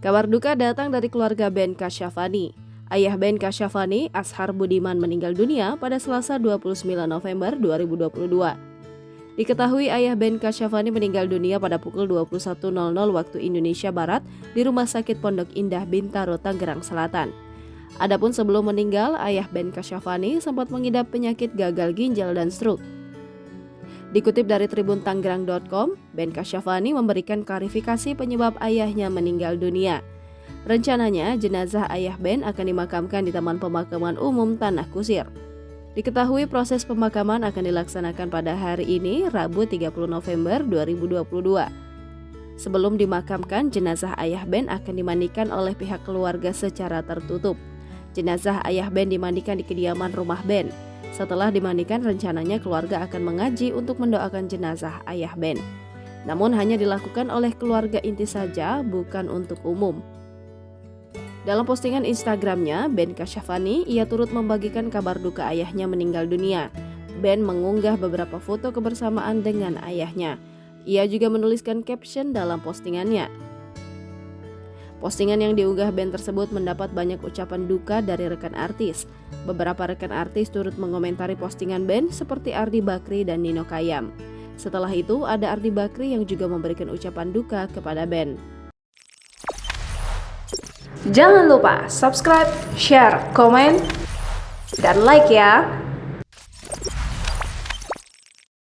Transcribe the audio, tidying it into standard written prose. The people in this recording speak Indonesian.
Kabar duka datang dari keluarga Ben Kasyafani. Ayah Ben Kasyafani, Ashar Budiman, meninggal dunia pada Selasa 29 November 2022. Diketahui ayah Ben Kasyafani meninggal dunia pada pukul 21.00 waktu Indonesia Barat di Rumah Sakit Pondok Indah Bintaro, Tangerang Selatan. Adapun sebelum meninggal, ayah Ben Kasyafani sempat mengidap penyakit gagal ginjal dan stroke. Dikutip dari tribuntanggerang.com, Ben Kasyafani memberikan klarifikasi penyebab ayahnya meninggal dunia. Rencananya, jenazah ayah Ben akan dimakamkan di Taman Pemakaman Umum Tanah Kusir. Diketahui proses pemakaman akan dilaksanakan pada hari ini, Rabu 30 November 2022. Sebelum dimakamkan, jenazah ayah Ben akan dimandikan oleh pihak keluarga secara tertutup. Jenazah ayah Ben dimandikan di kediaman rumah Ben. Setelah dimandikan, rencananya keluarga akan mengaji untuk mendoakan jenazah ayah Ben. Namun hanya dilakukan oleh keluarga inti saja, bukan untuk umum. Dalam postingan Instagramnya, Ben Kasyafani, ia turut membagikan kabar duka ayahnya meninggal dunia. Ben mengunggah beberapa foto kebersamaan dengan ayahnya. Ia juga menuliskan caption dalam postingannya. Postingan yang diunggah Ben tersebut mendapat banyak ucapan duka dari rekan artis. Beberapa rekan artis turut mengomentari postingan Ben seperti Ardi Bakri dan Nino Kayam. Setelah itu ada Ardi Bakri yang juga memberikan ucapan duka kepada Ben. Jangan lupa subscribe, share, komen, dan like ya!